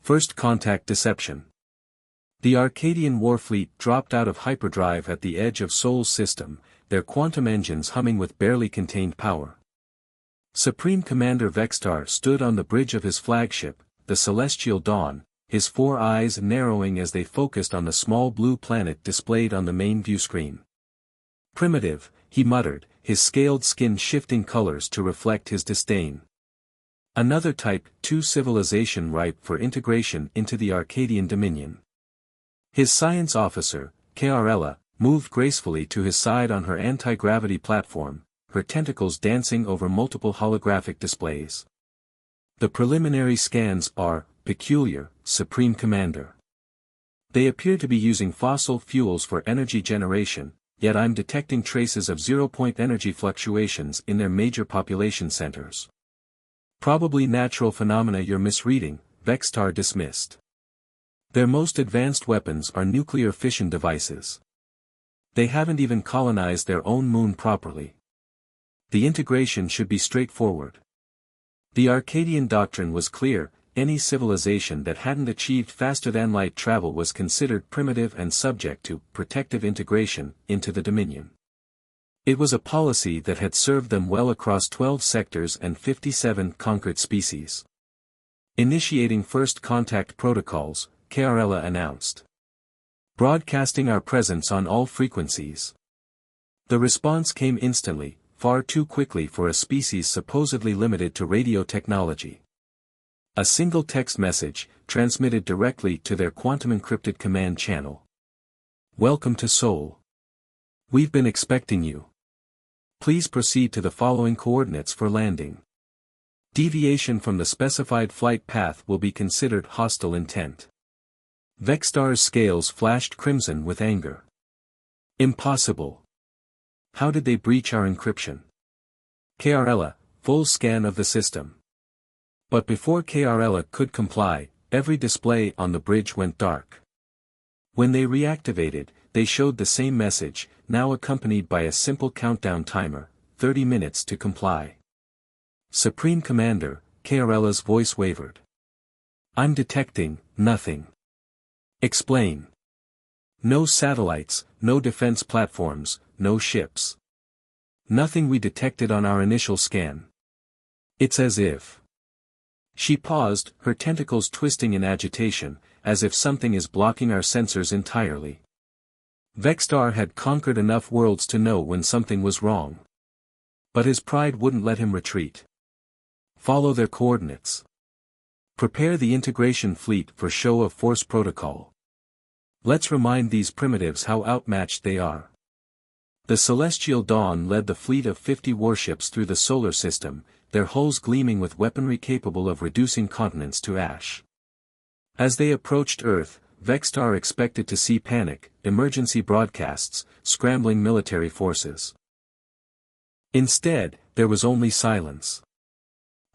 First Contact Deception. The Arcadian warfleet dropped out of hyperdrive at the edge of Sol's system, their quantum engines humming with barely contained power. Supreme Commander Vextar stood on the bridge of his flagship, the Celestial Dawn, his 4 eyes narrowing as they focused on the small blue planet displayed on the main view screen. "Primitive," he muttered, his scaled skin shifting colors to reflect his disdain. "Another Type 2 civilization ripe for integration into the Arcadian Dominion." His science officer, Krella, moved gracefully to his side on her anti-gravity platform, her tentacles dancing over multiple holographic displays. "The preliminary scans are peculiar, Supreme Commander. They appear to be using fossil fuels for energy generation, yet I'm detecting traces of zero-point energy fluctuations in their major population centers." "Probably natural phenomena you're misreading," Vextar dismissed. "Their most advanced weapons are nuclear fission devices. They haven't even colonized their own moon properly. The integration should be straightforward." The Arcadian doctrine was clear: any civilization that hadn't achieved faster-than-light travel was considered primitive and subject to protective integration into the Dominion. It was a policy that had served them well across 12 sectors and 57 conquered species. "Initiating first contact protocols," Krella announced. "Broadcasting our presence on all frequencies." The response came instantly, far too quickly for a species supposedly limited to radio technology. A single text message, transmitted directly to their quantum-encrypted command channel. "Welcome to Sol. We've been expecting you. Please proceed to the following coordinates for landing. Deviation from the specified flight path will be considered hostile intent." Vextar's scales flashed crimson with anger. "Impossible. How did they breach our encryption?" "Krella, full scan of the system." But before Krella could comply, every display on the bridge went dark. When they reactivated, they showed the same message, now accompanied by a simple countdown timer: 30 minutes to comply. "Supreme Commander," Krella's voice wavered. "I'm detecting nothing. Explain." "No satellites, no defense platforms, no ships. Nothing we detected on our initial scan. It's as if..." She paused, her tentacles twisting in agitation, "as if something is blocking our sensors entirely." Vextar had conquered enough worlds to know when something was wrong. But his pride wouldn't let him retreat. "Follow their coordinates. Prepare the integration fleet for show of force protocol. Let's remind these primitives how outmatched they are." The Celestial Dawn led the fleet of 50 warships through the solar system, their hulls gleaming with weaponry capable of reducing continents to ash. As they approached Earth, Vextar expected to see panic, emergency broadcasts, scrambling military forces. Instead, there was only silence.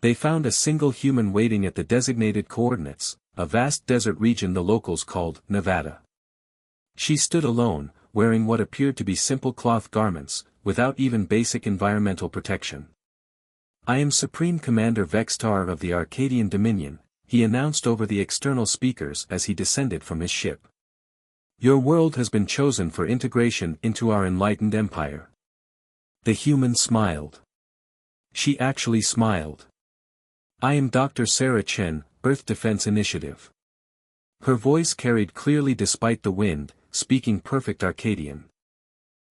They found a single human waiting at the designated coordinates, a vast desert region the locals called Nevada. She stood alone, wearing what appeared to be simple cloth garments, without even basic environmental protection. "I am Supreme Commander Vextar of the Arcadian Dominion," he announced over the external speakers as he descended from his ship. "Your world has been chosen for integration into our enlightened empire." The human smiled. She actually smiled. "I am Dr. Sarah Chen, Earth Defense Initiative." Her voice carried clearly despite the wind, speaking perfect Arcadian.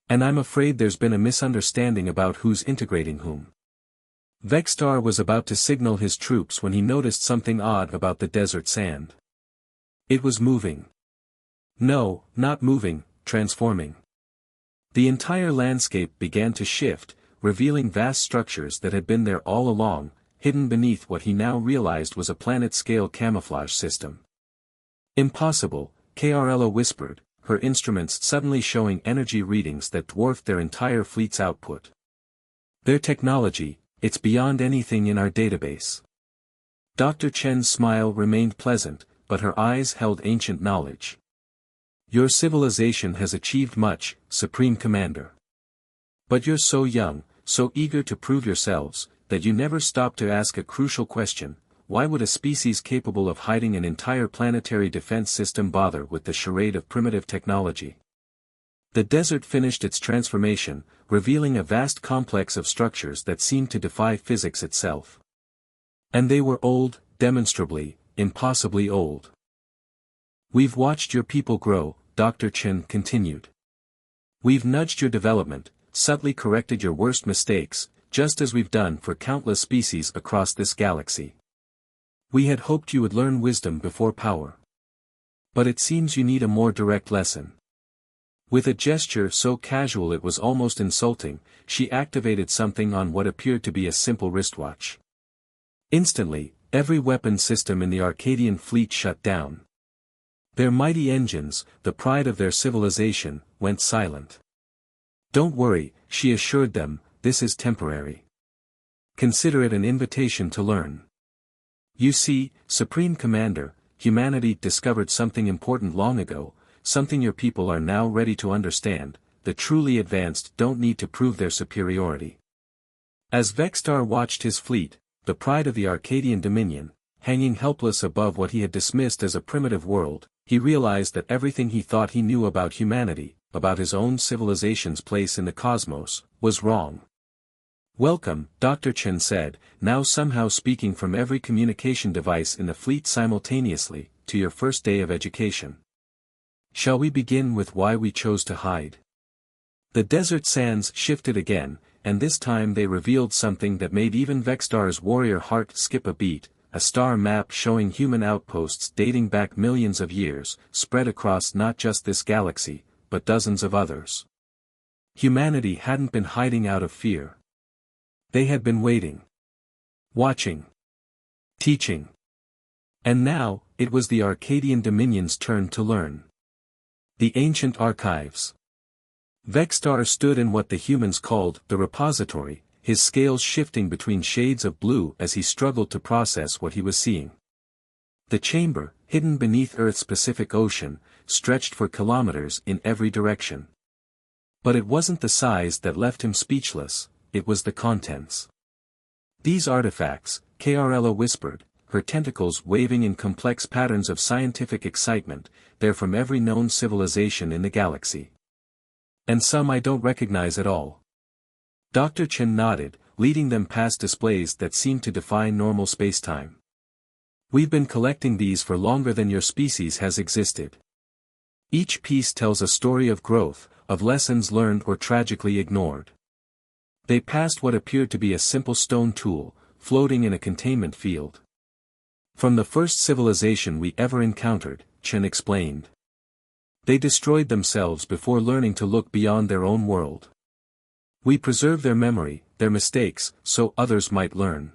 "And I'm afraid there's been a misunderstanding about who's integrating whom." Vextar was about to signal his troops when he noticed something odd about the desert sand. It was moving. No, not moving, transforming. The entire landscape began to shift, revealing vast structures that had been there all along, hidden beneath what he now realized was a planet-scale camouflage system. "Impossible," Krella whispered, her instruments suddenly showing energy readings that dwarfed their entire fleet's output. "Their technology, it's beyond anything in our database." Dr. Chen's smile remained pleasant, but her eyes held ancient knowledge. "Your civilization has achieved much, Supreme Commander. But you're so young, so eager to prove yourselves, that you never stop to ask a crucial question: why would a species capable of hiding an entire planetary defense system bother with the charade of primitive technology? The desert finished its transformation, revealing a vast complex of structures that seemed to defy physics itself. And they were old, demonstrably, impossibly old. We've watched your people grow, Dr. Chen continued. We've nudged your development, subtly corrected your worst mistakes, just as we've done for countless species across this galaxy. We had hoped you would learn wisdom before power. But it seems you need a more direct lesson. With a gesture so casual it was almost insulting, she activated something on what appeared to be a simple wristwatch. Instantly, every weapon system in the Arcadian fleet shut down. Their mighty engines, the pride of their civilization, went silent. Don't worry, she assured them, this is temporary. Consider it an invitation to learn. You see, Supreme Commander, humanity discovered something important long ago, something your people are now ready to understand. The truly advanced don't need to prove their superiority. As Vextar watched his fleet, the pride of the Arcadian dominion, hanging helpless above what he had dismissed as a primitive world, he realized that everything he thought he knew about humanity, about his own civilization's place in the cosmos, was wrong. Welcome, Dr. Chen said, now somehow speaking from every communication device in the fleet simultaneously, to your first day of education. Shall we begin with why we chose to hide? The desert sands shifted again, and this time they revealed something that made even Vextar's warrior heart skip a beat, a star map showing human outposts dating back millions of years, spread across not just this galaxy, but dozens of others. Humanity hadn't been hiding out of fear. They had been waiting. Watching. Teaching. And now, it was the Arcadian Dominion's turn to learn. The ancient archives. Vextar stood in what the humans called the repository, his scales shifting between shades of blue as he struggled to process what he was seeing. The chamber, hidden beneath Earth's Pacific Ocean, stretched for kilometers in every direction. But it wasn't the size that left him speechless, it was the contents. These artifacts, Krla whispered, her tentacles waving in complex patterns of scientific excitement, they're from every known civilization in the galaxy. And some I don't recognize at all. Dr. Chen nodded, leading them past displays that seemed to defy normal spacetime. We've been collecting these for longer than your species has existed. Each piece tells a story of growth, of lessons learned or tragically ignored. They passed what appeared to be a simple stone tool, floating in a containment field. From the first civilization we ever encountered, Chen explained. They destroyed themselves before learning to look beyond their own world. We preserve their memory, their mistakes, so others might learn.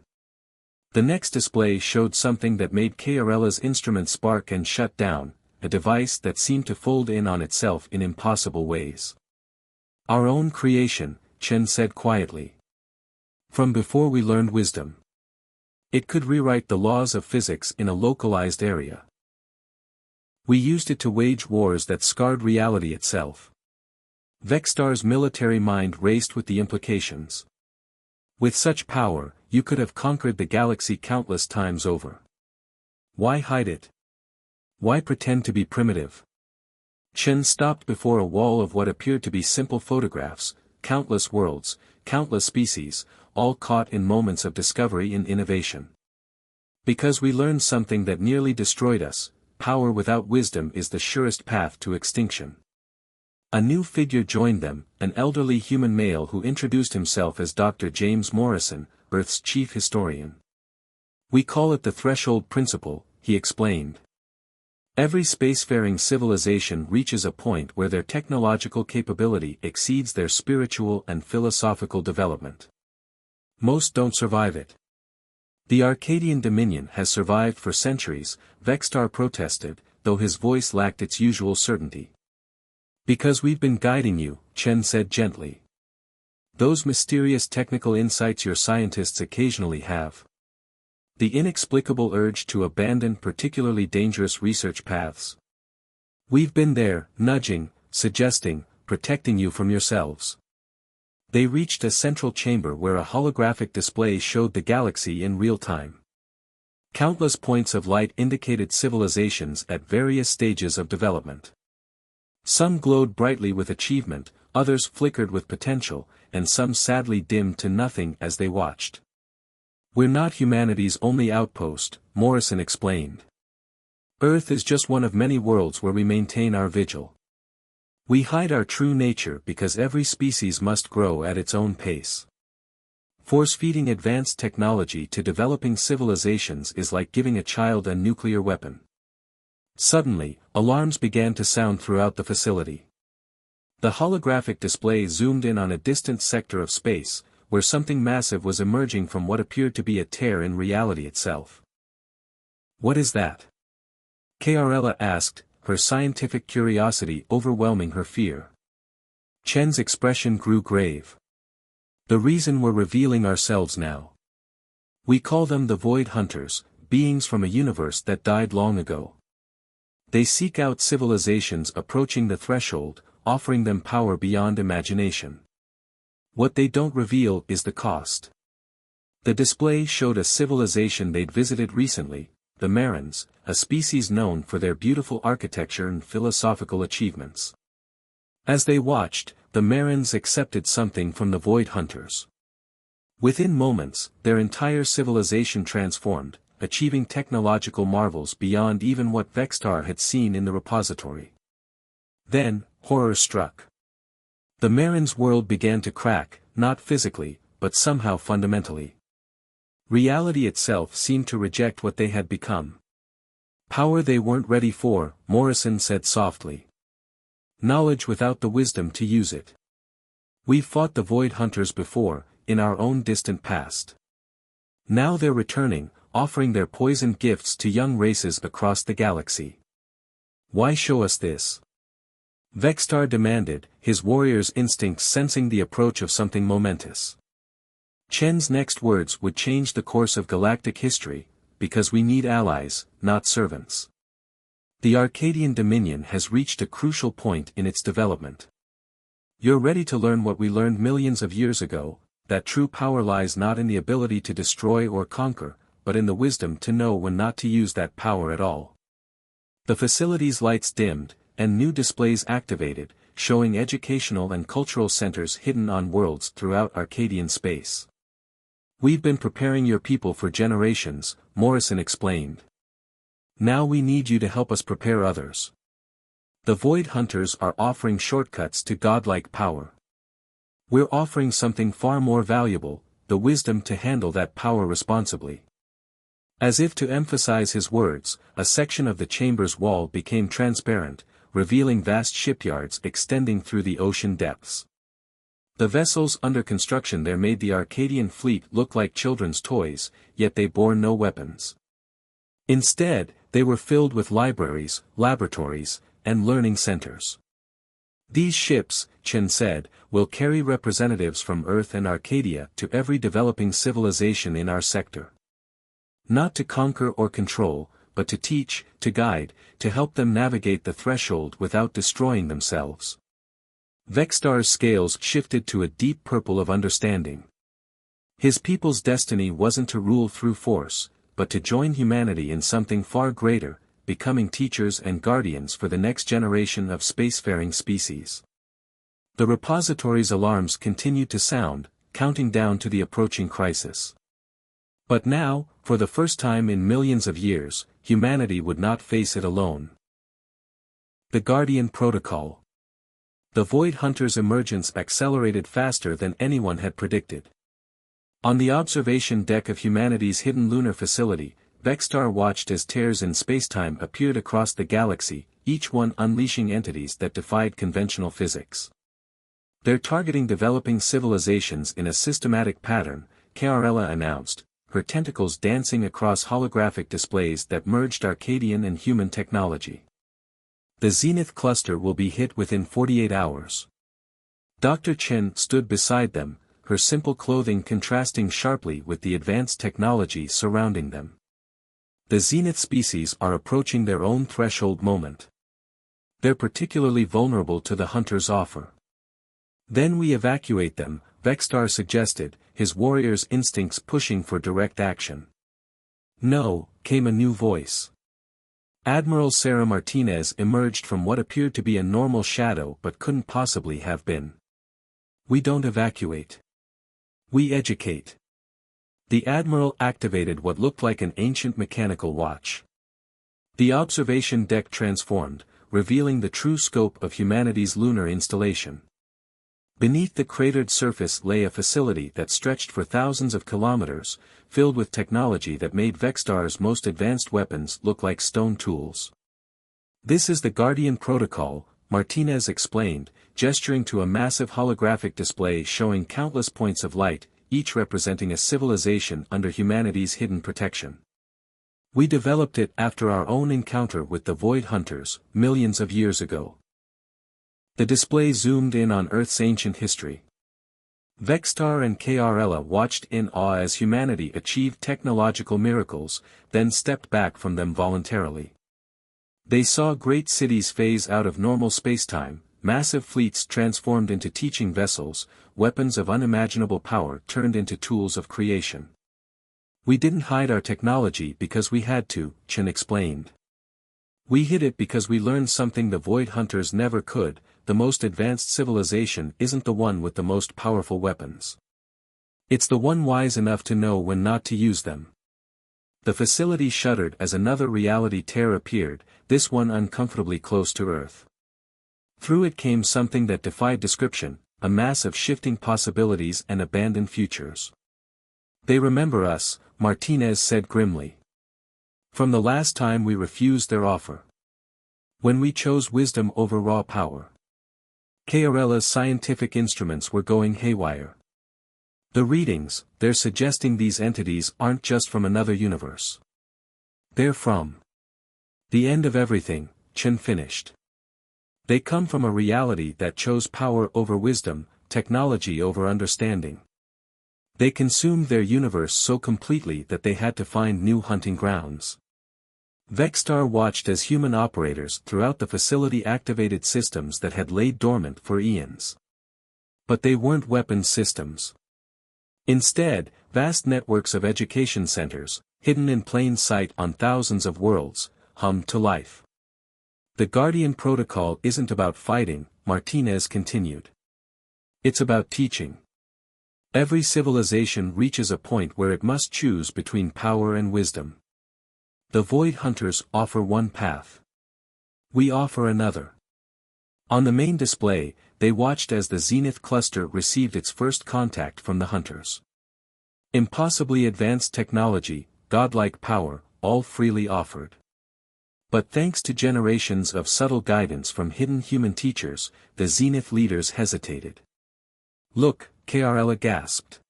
The next display showed something that made Krla's instrument spark and shut down, a device that seemed to fold in on itself in impossible ways. Our own creation, Chen said quietly. From before we learned wisdom. It could rewrite the laws of physics in a localized area. We used it to wage wars that scarred reality itself. Vextar's military mind raced with the implications. With such power, you could have conquered the galaxy countless times over. Why hide it? Why pretend to be primitive? Chen stopped before a wall of what appeared to be simple photographs, countless worlds, countless species, all caught in moments of discovery and innovation. Because we learned something that nearly destroyed us, power without wisdom is the surest path to extinction. A new figure joined them, an elderly human male who introduced himself as Dr. James Morrison, Earth's chief historian. We call it the threshold principle, he explained. Every spacefaring civilization reaches a point where their technological capability exceeds their spiritual and philosophical development. Most don't survive it. The Arcadian Dominion has survived for centuries, Vextar protested, though his voice lacked its usual certainty. Because we've been guiding you, Chen said gently. Those mysterious technical insights your scientists occasionally have. The inexplicable urge to abandon particularly dangerous research paths. We've been there, nudging, suggesting, protecting you from yourselves. They reached a central chamber where a holographic display showed the galaxy in real time. Countless points of light indicated civilizations at various stages of development. Some glowed brightly with achievement, others flickered with potential, and some sadly dimmed to nothing as they watched. "We're not humanity's only outpost," Morrison explained. "Earth is just one of many worlds where we maintain our vigil. We hide our true nature because every species must grow at its own pace. Force-feeding advanced technology to developing civilizations is like giving a child a nuclear weapon." Suddenly, alarms began to sound throughout the facility. The holographic display zoomed in on a distant sector of space, where something massive was emerging from what appeared to be a tear in reality itself. "What is that?" Carella asked, her scientific curiosity overwhelming her fear. Chen's expression grew grave. "The reason we're revealing ourselves now. We call them the Void Hunters, beings from a universe that died long ago. They seek out civilizations approaching the threshold, offering them power beyond imagination. What they don't reveal is the cost." The display showed a civilization they'd visited recently, the Marans, a species known for their beautiful architecture and philosophical achievements. As they watched, the Marans accepted something from the Void Hunters. Within moments, their entire civilization transformed, achieving technological marvels beyond even what Vextar had seen in the repository. Then, horror struck. The Marin's world began to crack, not physically, but somehow fundamentally. Reality itself seemed to reject what they had become. "Power they weren't ready for," Morrison said softly. "Knowledge without the wisdom to use it. We've fought the Void Hunters before, in our own distant past. Now they're returning, offering their poisoned gifts to young races across the galaxy. Why show us this?" Vextar demanded, his warrior's instincts sensing the approach of something momentous. Chen's next words would change the course of galactic history, "Because we need allies, not servants. The Arcadian Dominion has reached a crucial point in its development. You're ready to learn what we learned millions of years ago, that true power lies not in the ability to destroy or conquer, but in the wisdom to know when not to use that power at all." The facility's lights dimmed, and new displays activated, showing educational and cultural centers hidden on worlds throughout Arcadian space. "We've been preparing your people for generations," Morrison explained. "Now we need you to help us prepare others. The Void Hunters are offering shortcuts to godlike power. We're offering something far more valuable, the wisdom to handle that power responsibly." As if to emphasize his words, a section of the chamber's wall became transparent, revealing vast shipyards extending through the ocean depths. The vessels under construction there made the Arcadian fleet look like children's toys, yet they bore no weapons. Instead, they were filled with libraries, laboratories, and learning centers. "These ships," Chen said, "will carry representatives from Earth and Arcadia to every developing civilization in our sector. Not to conquer or control, but to teach, to guide, to help them navigate the threshold without destroying themselves." Vextar's scales shifted to a deep purple of understanding. His people's destiny wasn't to rule through force, but to join humanity in something far greater, becoming teachers and guardians for the next generation of spacefaring species. The repository's alarms continued to sound, counting down to the approaching crisis. But now, for the first time in millions of years, humanity would not face it alone. The Guardian Protocol. The Void Hunters' emergence accelerated faster than anyone had predicted. On the observation deck of humanity's hidden lunar facility, Vextar watched as tears in spacetime appeared across the galaxy, each one unleashing entities that defied conventional physics. "They're targeting developing civilizations in a systematic pattern," Carella announced, her tentacles dancing across holographic displays that merged Arcadian and human technology. "The Zenith cluster will be hit within 48 hours. Dr. Chen stood beside them, her simple clothing contrasting sharply with the advanced technology surrounding them. "The Zenith species are approaching their own threshold moment. They're particularly vulnerable to the Hunter's offer. Then we evacuate them," Vextar suggested, his warrior's instincts pushing for direct action. No, came a new voice. Admiral Sarah Martinez emerged from what appeared to be a normal shadow but couldn't possibly have been. We don't evacuate. We educate. The Admiral activated what looked like an ancient mechanical watch. The observation deck transformed, revealing the true scope of humanity's lunar installation. Beneath the cratered surface lay a facility that stretched for thousands of kilometers, filled with technology that made Vextar's most advanced weapons look like stone tools. This is the Guardian Protocol, Martinez explained, gesturing to a massive holographic display showing countless points of light, each representing a civilization under humanity's hidden protection. We developed it after our own encounter with the Void Hunters, millions of years ago. The display zoomed in on Earth's ancient history. Vextar and KRLA watched in awe as humanity achieved technological miracles, then stepped back from them voluntarily. They saw great cities phase out of normal spacetime, massive fleets transformed into teaching vessels, weapons of unimaginable power turned into tools of creation. We didn't hide our technology because we had to, Chen explained. We hid it because we learned something the Void Hunters never could. The most advanced civilization isn't the one with the most powerful weapons. It's the one wise enough to know when not to use them. The facility shuddered as another reality tear appeared, this one uncomfortably close to Earth. Through it came something that defied description, a mass of shifting possibilities and abandoned futures. They remember us, Martinez said grimly. From the last time we refused their offer. When we chose wisdom over raw power. KRLA's scientific instruments were going haywire. The readings, they're suggesting these entities aren't just from another universe. They're from the end of everything, Chen finished. They come from a reality that chose power over wisdom, technology over understanding. They consumed their universe so completely that they had to find new hunting grounds. Vextar watched as human operators throughout the facility activated systems that had laid dormant for eons. But they weren't weapons systems. Instead, vast networks of education centers, hidden in plain sight on thousands of worlds, hummed to life. The Guardian Protocol isn't about fighting, Martinez continued. It's about teaching. Every civilization reaches a point where it must choose between power and wisdom. The Void Hunters offer one path. We offer another. On the main display, they watched as the Zenith cluster received its first contact from the Hunters. Impossibly advanced technology, godlike power, all freely offered. But thanks to generations of subtle guidance from hidden human teachers, the Zenith leaders hesitated. Look, KRLA gasped.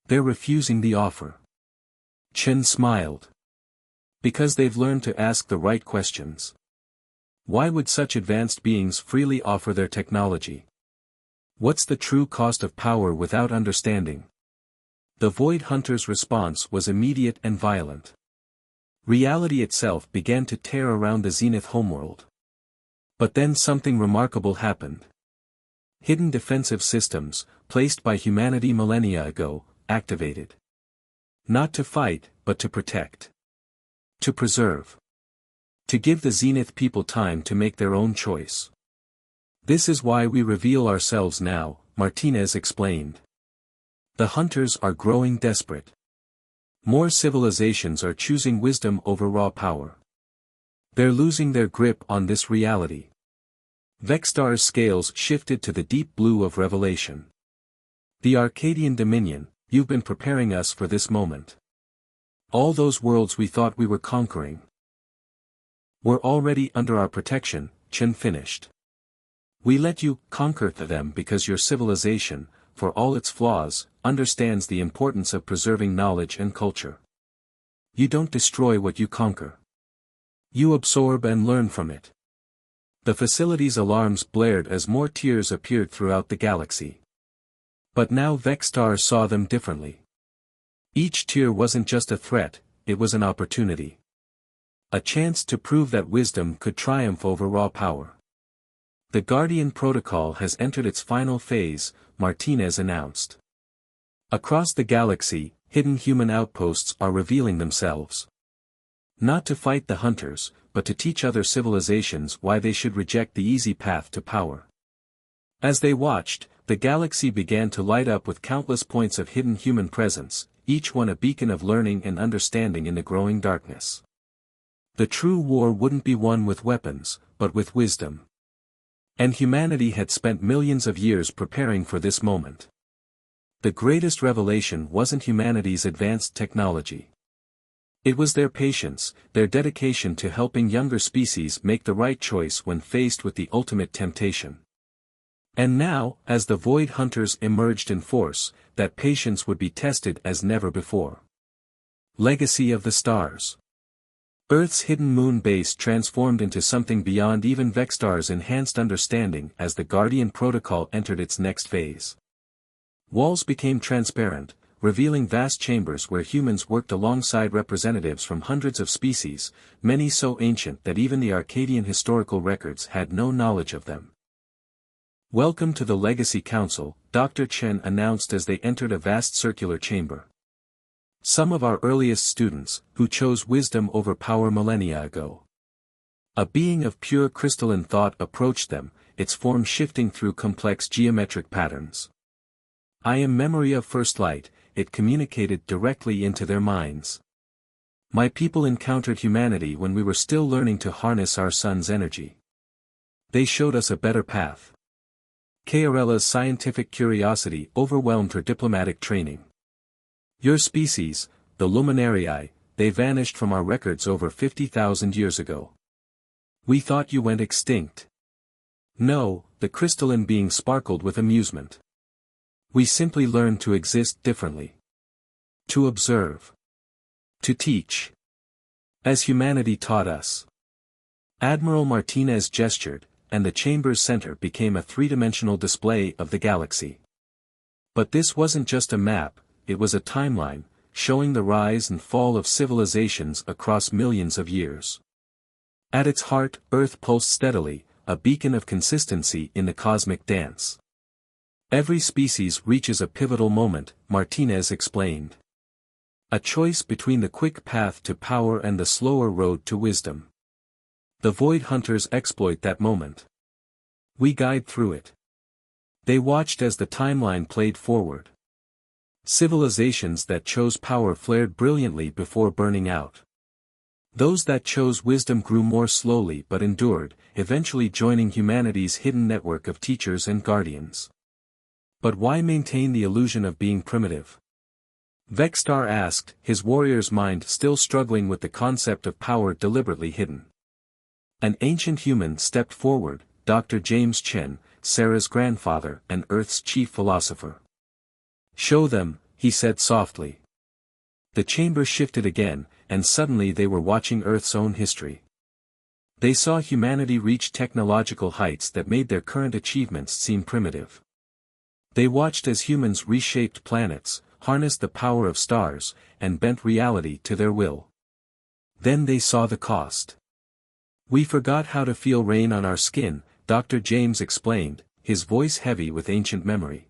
They're refusing the offer. Chen smiled. Because they've learned to ask the right questions. Why would such advanced beings freely offer their technology? What's the true cost of power without understanding? The Void Hunters' response was immediate and violent. Reality itself began to tear around the Zenith homeworld. But then something remarkable happened. Hidden defensive systems, placed by humanity millennia ago, activated. Not to fight, but to protect. To preserve. To give the Zenith people time to make their own choice. This is why we reveal ourselves now, Martinez explained. The Hunters are growing desperate. More civilizations are choosing wisdom over raw power. They're losing their grip on this reality. Vextar's scales shifted to the deep blue of revelation. The Arcadian Dominion, you've been preparing us for this moment. All those worlds we thought we were conquering were already under our protection, Chen finished. We let you conquer them because your civilization, for all its flaws, understands the importance of preserving knowledge and culture. You don't destroy what you conquer. You absorb and learn from it. The facility's alarms blared as more tears appeared throughout the galaxy. But now Vextar saw them differently. Each tear wasn't just a threat, it was an opportunity. A chance to prove that wisdom could triumph over raw power. The Guardian Protocol has entered its final phase, Martinez announced. Across the galaxy, hidden human outposts are revealing themselves. Not to fight the hunters, but to teach other civilizations why they should reject the easy path to power. As they watched, the galaxy began to light up with countless points of hidden human presence, each one a beacon of learning and understanding in the growing darkness. The true war wouldn't be won with weapons, but with wisdom. And humanity had spent millions of years preparing for this moment. The greatest revelation wasn't humanity's advanced technology. It was their patience, their dedication to helping younger species make the right choice when faced with the ultimate temptation. And now, as the Void Hunters emerged in force, that patience would be tested as never before. Legacy of the Stars. Earth's hidden moon base transformed into something beyond even Vexstar's enhanced understanding as the Guardian Protocol entered its next phase. Walls became transparent, revealing vast chambers where humans worked alongside representatives from hundreds of species, many so ancient that even the Arcadian historical records had no knowledge of them. "Welcome to the Legacy Council," Dr. Chen announced as they entered a vast circular chamber. "Some of our earliest students, who chose wisdom over power millennia ago." A being of pure crystalline thought approached them, its form shifting through complex geometric patterns. "I am memory of first light," it communicated directly into their minds. "My people encountered humanity when we were still learning to harness our sun's energy. They showed us a better path." Caerella's scientific curiosity overwhelmed her diplomatic training. "Your species, the Luminarii, they vanished from our records over 50,000 years ago. We thought you went extinct." "No," the crystalline being sparkled with amusement. "We simply learned to exist differently. To observe. To teach. As humanity taught us." Admiral Martinez gestured, and the chamber's center became a three-dimensional display of the galaxy. But this wasn't just a map, it was a timeline, showing the rise and fall of civilizations across millions of years. At its heart, Earth pulsed steadily, a beacon of consistency in the cosmic dance. "Every species reaches a pivotal moment," Martinez explained. "A choice between the quick path to power and the slower road to wisdom. The Void Hunters exploit that moment. We guide through it." They watched as the timeline played forward. Civilizations that chose power flared brilliantly before burning out. Those that chose wisdom grew more slowly but endured, eventually joining humanity's hidden network of teachers and guardians. But why maintain the illusion of being primitive? Vexstar asked, his warrior's mind still struggling with the concept of power deliberately hidden. An ancient human stepped forward, Dr. James Chen, Sarah's grandfather and Earth's chief philosopher. "Show them," he said softly. The chamber shifted again, and suddenly they were watching Earth's own history. They saw humanity reach technological heights that made their current achievements seem primitive. They watched as humans reshaped planets, harnessed the power of stars, and bent reality to their will. Then they saw the cost. "We forgot how to feel rain on our skin," Dr. James explained, his voice heavy with ancient memory.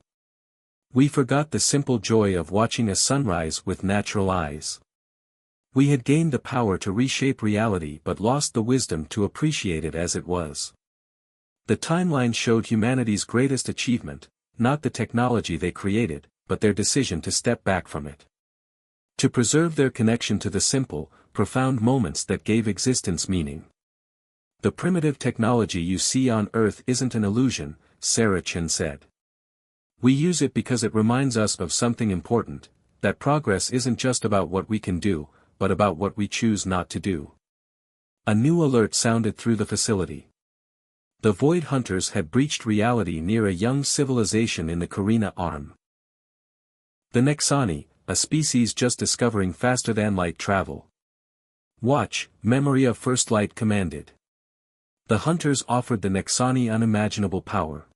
"We forgot the simple joy of watching a sunrise with natural eyes. We had gained the power to reshape reality but lost the wisdom to appreciate it as it was." The timeline showed humanity's greatest achievement, not the technology they created, but their decision to step back from it. To preserve their connection to the simple, profound moments that gave existence meaning. "The primitive technology you see on Earth isn't an illusion," Sarah Chen said. "We use it because it reminds us of something important, that progress isn't just about what we can do, but about what we choose not to do." A new alert sounded through the facility. The Void Hunters had breached reality near a young civilization in the Carina Arm. The Nexani, a species just discovering faster-than-light travel. "Watch," Memory of First Light commanded. The Hunters offered the Nexani unimaginable power.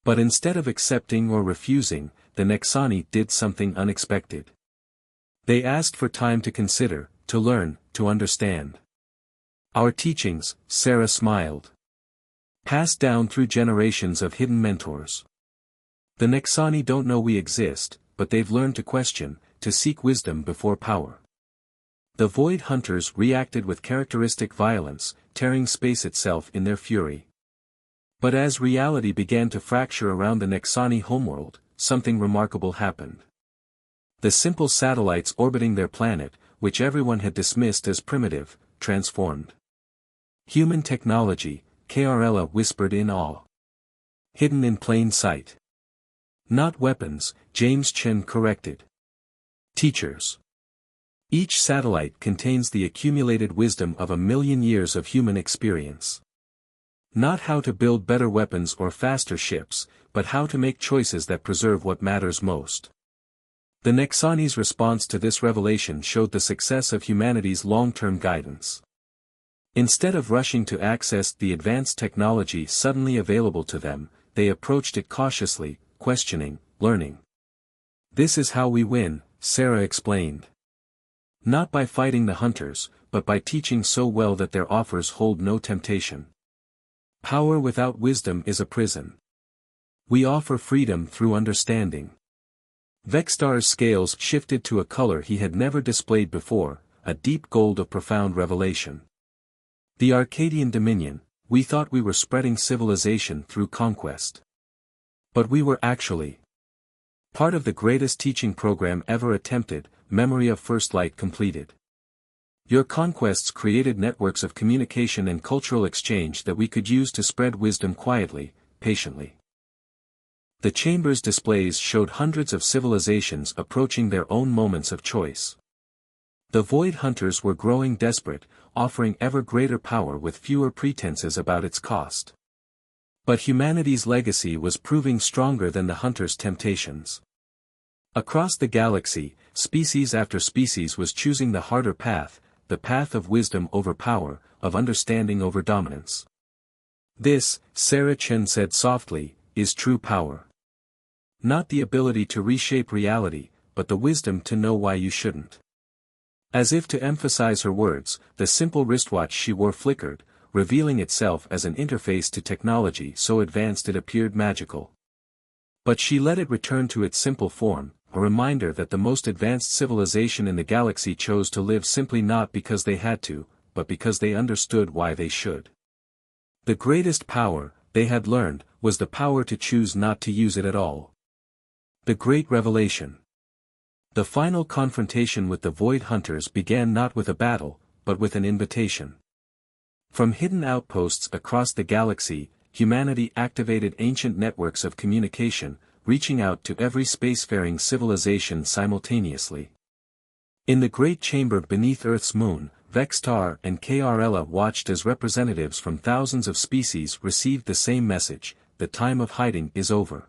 But instead of accepting or refusing, the Nexani did something unexpected. They asked for time to consider, to learn, to understand. "Our teachings," Sarah smiled. "Passed down through generations of hidden mentors. The Nexani don't know we exist, but they've learned to question, to seek wisdom before power. The Void Hunters reacted with characteristic violence, tearing space itself in their fury. But as reality began to fracture around the Nexani homeworld, something remarkable happened. The simple satellites orbiting their planet, which everyone had dismissed as primitive, transformed. Human technology, Krla whispered in awe. Hidden in plain sight. Not weapons, James Chen corrected. Teachers. Each satellite contains the accumulated wisdom of 1,000,000 years of human experience. Not how to build better weapons or faster ships, but how to make choices that preserve what matters most. The Nexani's response to this revelation showed the success of humanity's long-term guidance. Instead of rushing to access the advanced technology suddenly available to them, they approached it cautiously, questioning, learning. This is how we win, Sarah explained. Not by fighting the hunters, but by teaching so well that their offers hold no temptation. Power without wisdom is a prison. We offer freedom through understanding. Vextar's scales shifted to a color he had never displayed before, a deep gold of profound revelation. The Arcadian Dominion, we thought we were spreading civilization through conquest. But we were actually part of the greatest teaching program ever attempted, Memory of First Light completed. Your conquests created networks of communication and cultural exchange that we could use to spread wisdom quietly, patiently. The chamber's displays showed hundreds of civilizations approaching their own moments of choice. The Void Hunters were growing desperate, offering ever greater power with fewer pretenses about its cost. But humanity's legacy was proving stronger than the Hunters' temptations. Across the galaxy, species after species was choosing the harder path, the path of wisdom over power, of understanding over dominance. This, Sarah Chen said softly, is true power. Not the ability to reshape reality, but the wisdom to know why you shouldn't. As if to emphasize her words, the simple wristwatch she wore flickered, revealing itself as an interface to technology so advanced it appeared magical. But she let it return to its simple form, a reminder that the most advanced civilization in the galaxy chose to live simply not because they had to, but because they understood why they should. The greatest power, they had learned, was the power to choose not to use it at all. The Great Revelation. The final confrontation with the Void Hunters began not with a battle, but with an invitation. From hidden outposts across the galaxy, humanity activated ancient networks of communication, reaching out to every spacefaring civilization simultaneously. In the great chamber beneath Earth's moon, Vextar and Krla watched as representatives from thousands of species received the same message: the time of hiding is over.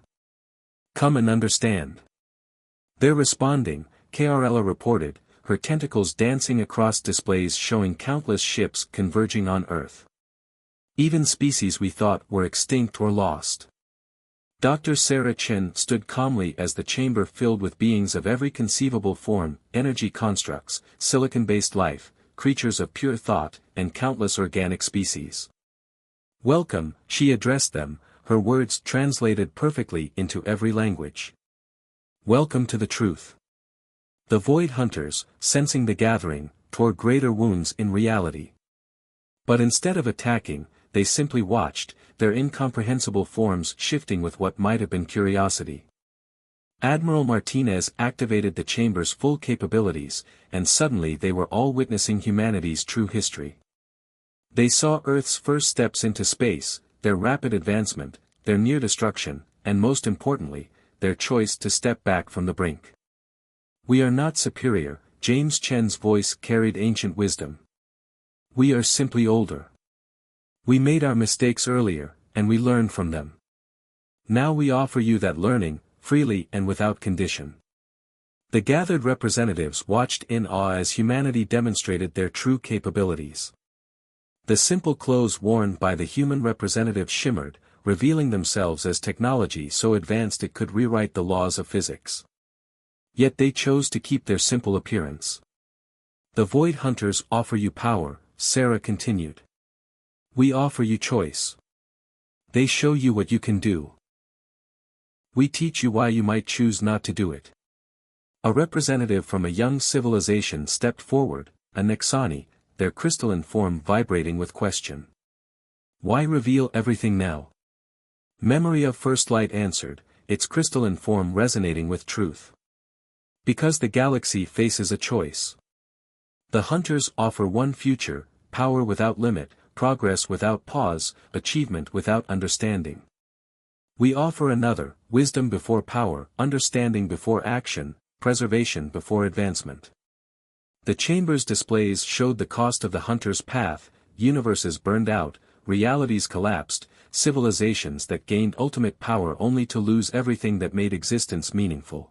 Come and understand. They're responding, Krla reported, her tentacles dancing across displays showing countless ships converging on Earth. Even species we thought were extinct or lost. Dr. Sarah Chen stood calmly as the chamber filled with beings of every conceivable form, energy constructs, silicon-based life, creatures of pure thought, and countless organic species. Welcome, she addressed them, her words translated perfectly into every language. Welcome to the truth. The Void Hunters, sensing the gathering, tore greater wounds in reality. But instead of attacking, they simply watched, their incomprehensible forms shifting with what might have been curiosity. Admiral Martinez activated the chamber's full capabilities, and suddenly they were all witnessing humanity's true history. They saw Earth's first steps into space, their rapid advancement, their near destruction, and most importantly, their choice to step back from the brink. We are not superior, James Chen's voice carried ancient wisdom. We are simply older. We made our mistakes earlier, and we learned from them. Now we offer you that learning, freely and without condition. The gathered representatives watched in awe as humanity demonstrated their true capabilities. The simple clothes worn by the human representative shimmered, revealing themselves as technology so advanced it could rewrite the laws of physics. Yet they chose to keep their simple appearance. The Void Hunters offer you power, Sarah continued. We offer you choice. They show you what you can do. We teach you why you might choose not to do it. A representative from a young civilization stepped forward, a Nexani, their crystalline form vibrating with question. Why reveal everything now? Memory of First Light answered, its crystalline form resonating with truth. Because the galaxy faces a choice. The hunters offer one future, power without limit, progress without pause, achievement without understanding. We offer another, wisdom before power, understanding before action, preservation before advancement. The chamber's displays showed the cost of the hunter's path, universes burned out, realities collapsed, civilizations that gained ultimate power only to lose everything that made existence meaningful.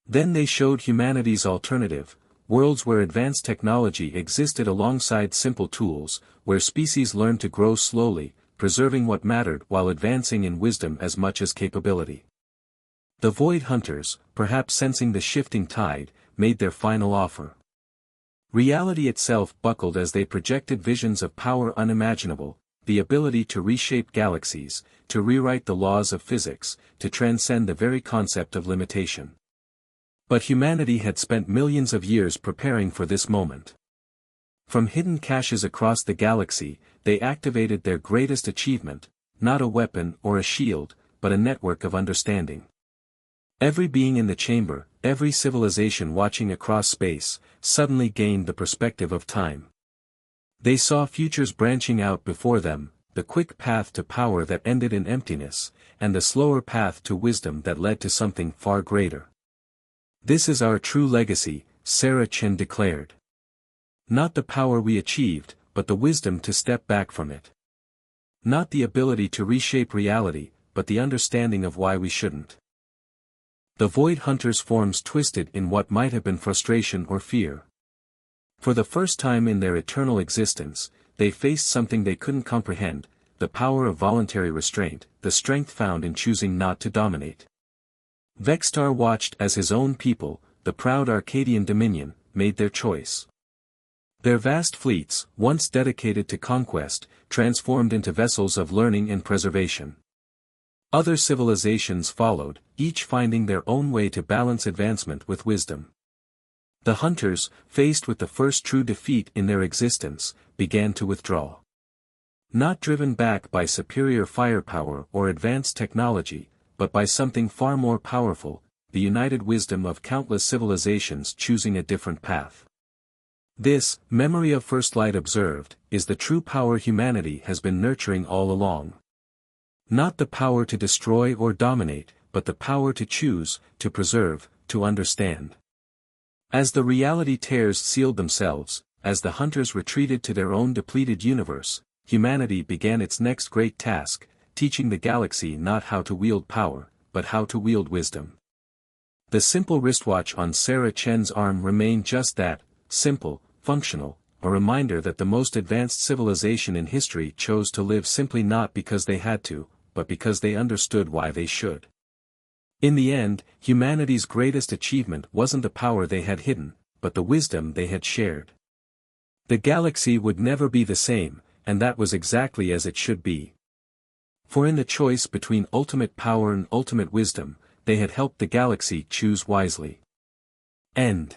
Then they showed humanity's alternative, worlds where advanced technology existed alongside simple tools, where species learned to grow slowly, preserving what mattered while advancing in wisdom as much as capability. The Void Hunters, perhaps sensing the shifting tide, made their final offer. Reality itself buckled as they projected visions of power unimaginable, the ability to reshape galaxies, to rewrite the laws of physics, to transcend the very concept of limitation. But humanity had spent millions of years preparing for this moment. From hidden caches across the galaxy, they activated their greatest achievement, not a weapon or a shield, but a network of understanding. Every being in the chamber, every civilization watching across space, suddenly gained the perspective of time. They saw futures branching out before them, the quick path to power that ended in emptiness, and the slower path to wisdom that led to something far greater. This is our true legacy, Sarah Chen declared. Not the power we achieved, but the wisdom to step back from it. Not the ability to reshape reality, but the understanding of why we shouldn't. The Void Hunters' forms twisted in what might have been frustration or fear. For the first time in their eternal existence, they faced something they couldn't comprehend, the power of voluntary restraint, the strength found in choosing not to dominate. Vextar watched as his own people, the proud Arcadian Dominion, made their choice. Their vast fleets, once dedicated to conquest, transformed into vessels of learning and preservation. Other civilizations followed, each finding their own way to balance advancement with wisdom. The hunters, faced with the first true defeat in their existence, began to withdraw. Not driven back by superior firepower or advanced technology, but by something far more powerful, the united wisdom of countless civilizations choosing a different path. This, Memory of First Light observed, is the true power humanity has been nurturing all along. Not the power to destroy or dominate, but the power to choose, to preserve, to understand. As the reality tears sealed themselves, as the hunters retreated to their own depleted universe, humanity began its next great task, teaching the galaxy not how to wield power, but how to wield wisdom. The simple wristwatch on Sarah Chen's arm remained just that, simple, functional, a reminder that the most advanced civilization in history chose to live simply not because they had to, but because they understood why they should. In the end, humanity's greatest achievement wasn't the power they had hidden, but the wisdom they had shared. The galaxy would never be the same, and that was exactly as it should be. For in the choice between ultimate power and ultimate wisdom, they had helped the galaxy choose wisely. End.